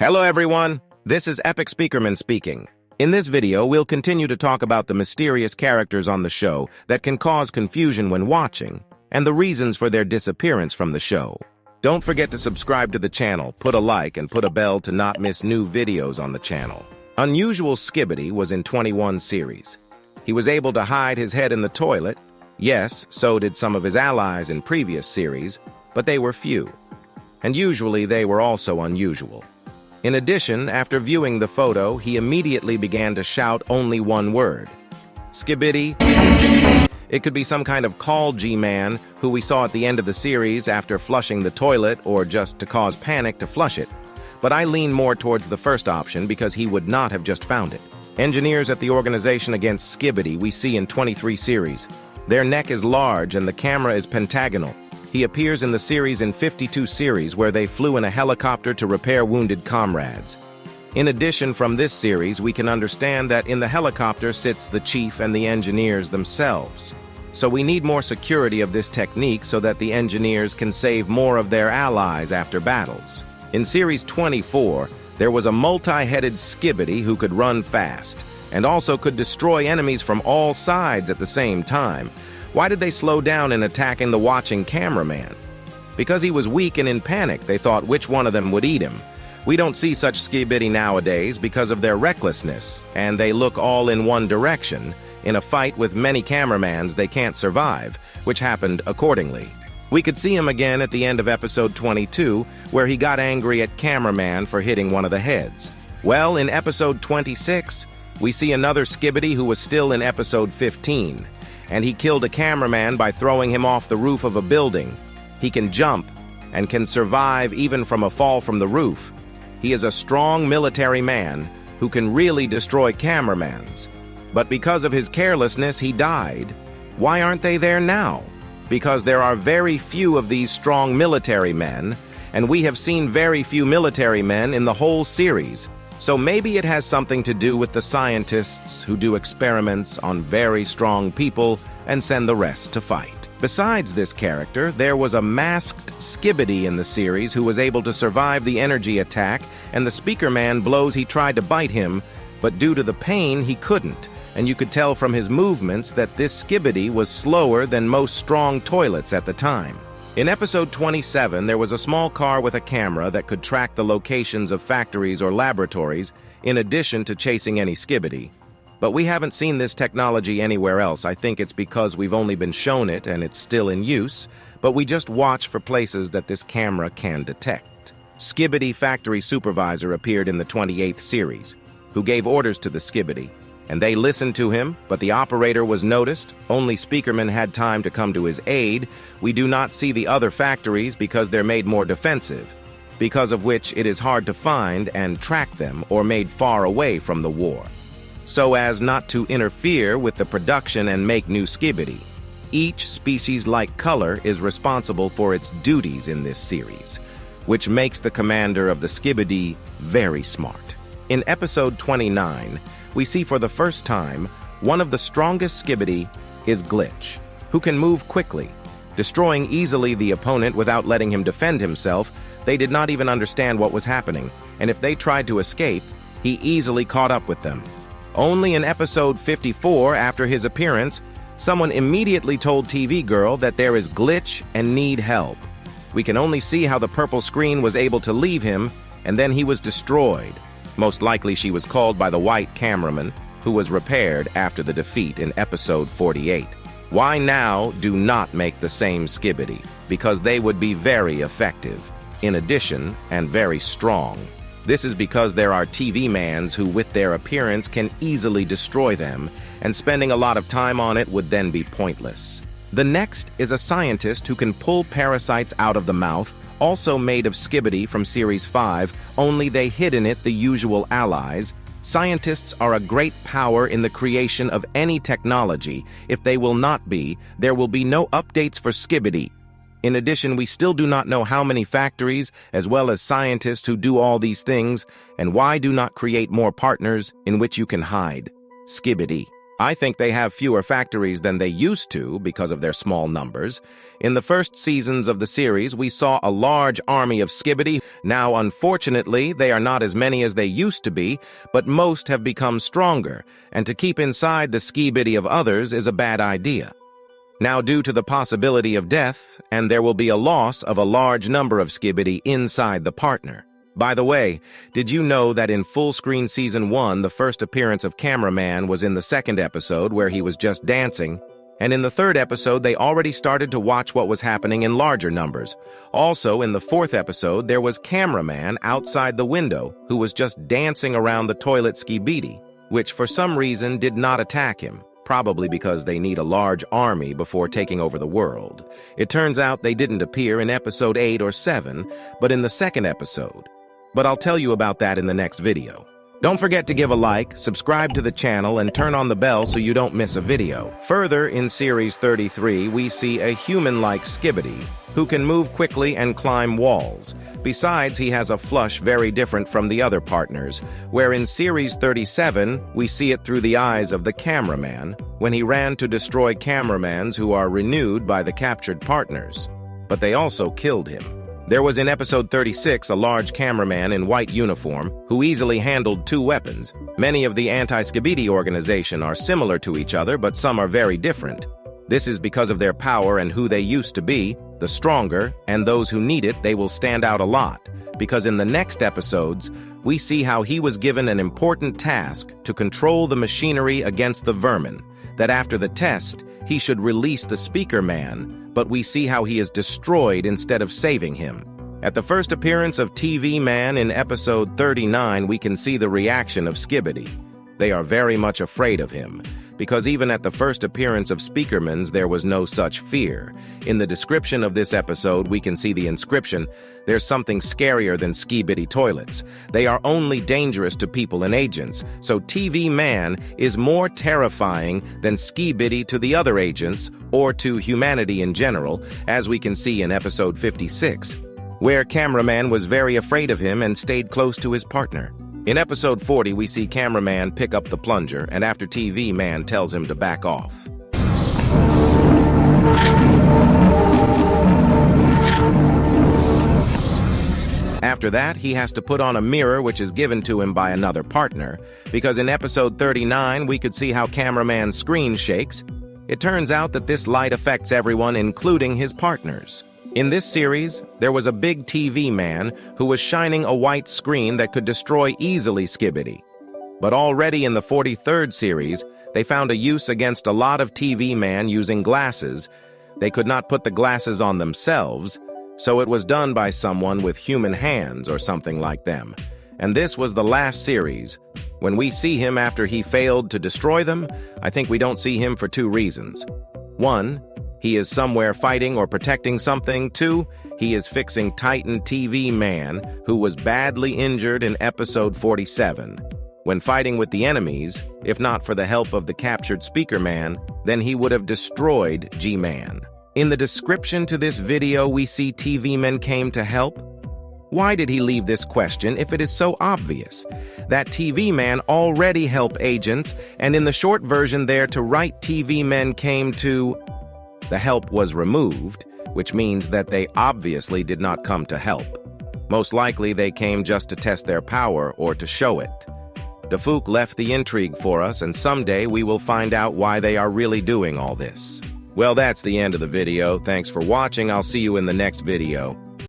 Hello everyone, this is Epic Speakerman speaking. In this video, we'll continue to talk about the mysterious characters on the show that can cause confusion when watching, and the reasons for their disappearance from the show. Don't forget to subscribe to the channel, put a like, and put a bell to not miss new videos on the channel. Unusual Skibidi was in 21 series. He was able to hide his head in the toilet. Yes, so did some of his allies in previous series, but they were few. And usually they were also unusual. In addition, after viewing the photo, he immediately began to shout only one word. Skibidi. It could be some kind of call G-man who we saw at the end of the series after flushing the toilet or just to cause panic to flush it. But I lean more towards the first option because he would not have just found it. Engineers at the organization against Skibidi we see in 23 series. Their neck is large and the camera is pentagonal. He appears in the series in 52 series where they flew in a helicopter to repair wounded comrades. In addition, from this series, we can understand that in the helicopter sits the chief and the engineers themselves. So we need more security of this technique so that the engineers can save more of their allies after battles. In series 24, there was a multi-headed Skibidi who could run fast and also could destroy enemies from all sides at the same time. Why did they slow down in attacking the watching cameraman? Because he was weak and in panic, they thought which one of them would eat him. We don't see such Skibidi nowadays because of their recklessness, and they look all in one direction. In a fight with many cameramans, they can't survive, which happened accordingly. We could see him again at the end of episode 22, where he got angry at cameraman for hitting one of the heads. Well, in episode 26, we see another Skibidi who was still in episode 15. And he killed a cameraman by throwing him off the roof of a building. He can jump and can survive even from a fall from the roof. He is a strong military man who can really destroy cameramans. But because of his carelessness, he died. Why aren't they there now? Because there are very few of these strong military men, and we have seen very few military men in the whole series. So maybe it has something to do with the scientists who do experiments on very strong people and send the rest to fight. Besides this character, there was a masked Skibidi in the series who was able to survive the energy attack and the Speakerman blows. He tried to bite him, but due to the pain, he couldn't. And you could tell from his movements that this Skibidi was slower than most strong toilets at the time. In episode 27, there was a small car with a camera that could track the locations of factories or laboratories, in addition to chasing any Skibidi. But we haven't seen this technology anywhere else. I think it's because we've only been shown it and it's still in use, but we just watch for places that this camera can detect. Skibidi Factory Supervisor appeared in the 28th series, who gave orders to the Skibidi. And they listened to him, but the operator was noticed. Only Speakerman had time to come to his aid. We do not see the other factories because they're made more defensive, because of which it is hard to find and track them or made far away from the war, so as not to interfere with the production and make new Skibidi. Each species-like color is responsible for its duties in this series, which makes the commander of the Skibidi very smart. In episode 29, we see for the first time, one of the strongest Skibidi is Glitch, who can move quickly, destroying easily the opponent without letting him defend himself. They did not even understand what was happening, and if they tried to escape, he easily caught up with them. Only in episode 54, after his appearance, someone immediately told TV Girl that there is Glitch and need help. We can only see how the purple screen was able to leave him, and then he was destroyed. Most likely she was called by the white cameraman, who was repaired after the defeat in episode 48. Why now do not make the same Skibidi? Because they would be very effective, in addition, and very strong. This is because there are TV mans who with their appearance can easily destroy them, and spending a lot of time on it would then be pointless. The next is a scientist who can pull parasites out of the mouth, also made of Skibidi from Series 5, only they hid in it the usual allies. Scientists are a great power in the creation of any technology. If they will not be, there will be no updates for Skibidi. In addition, we still do not know how many factories, as well as scientists who do all these things, and why do not create more partners in which you can hide. Skibidi. I think they have fewer factories than they used to because of their small numbers. In the first seasons of the series, we saw a large army of Skibidi. Now, unfortunately, they are not as many as they used to be, but most have become stronger, and to keep inside the Skibidi of others is a bad idea. Now, due to the possibility of death, and there will be a loss of a large number of Skibidi inside the partner. By the way, did you know that in Full Screen Season 1, the first appearance of CapCut was in the second episode where he was just dancing, and in the third episode they already started to watch what was happening in larger numbers. Also, in the fourth episode, there was CapCut outside the window who was just dancing around the toilet Skibidi, which for some reason did not attack him, probably because they need a large army before taking over the world. It turns out they didn't appear in episode 8 or 7, but in the second episode. But I'll tell you about that in the next video. Don't forget to give a like, subscribe to the channel, and turn on the bell so you don't miss a video. Further, in Series 33, we see a human-like Skibidi who can move quickly and climb walls. Besides, he has a flush very different from the other partners, where in Series 37, we see it through the eyes of the cameraman when he ran to destroy cameramans who are renewed by the captured partners. But they also killed him. There was in episode 36 a large cameraman in white uniform who easily handled 2 weapons. Many of the anti-Skibidi organization are similar to each other, but some are very different. This is because of their power and who they used to be. The stronger, and those who need it, they will stand out a lot. Because in the next episodes, we see how he was given an important task to control the machinery against the vermin, that after the test, he should release the Speakerman, but we see how he is destroyed instead of saving him. At the first appearance of TV Man in episode 39, we can see the reaction of Skibidi. They are very much afraid of him, because even at the first appearance of Speakerman's, there was no such fear. In the description of this episode, we can see the inscription, "There's something scarier than Skibidi toilets. They are only dangerous to people and agents, so TV Man is more terrifying than Skibidi to the other agents or to humanity in general, as we can see in episode 56, where cameraman was very afraid of him and stayed close to his partner. In episode 40, we see cameraman pick up the plunger, and after TV Man tells him to back off. After that, he has to put on a mirror which is given to him by another partner, because in episode 39, we could see how cameraman's screen shakes. It turns out that this light affects everyone, including his partners. In this series, there was a big TV man who was shining a white screen that could destroy easily Skibidi. But already in the 43rd series, they found a use against a lot of TV man using glasses. They could not put the glasses on themselves, so it was done by someone with human hands or something like them. And this was the last series. When we see him after he failed to destroy them, I think we don't see him for 2 reasons. 1, he is somewhere fighting or protecting something. 2, he is fixing Titan TV Man, who was badly injured in episode 47. When fighting with the enemies, if not for the help of the captured Speakerman, then he would have destroyed G-Man. In the description to this video, we see TV Man came to help. Why did he leave this question if it is so obvious? That TV Man already helped agents, and in the short version there to write TV Men came to... The help was removed, which means that they obviously did not come to help. Most likely they came just to test their power or to show it. Defook left the intrigue for us, and someday we will find out why they are really doing all this. Well, that's the end of the video. Thanks for watching. I'll see you in the next video.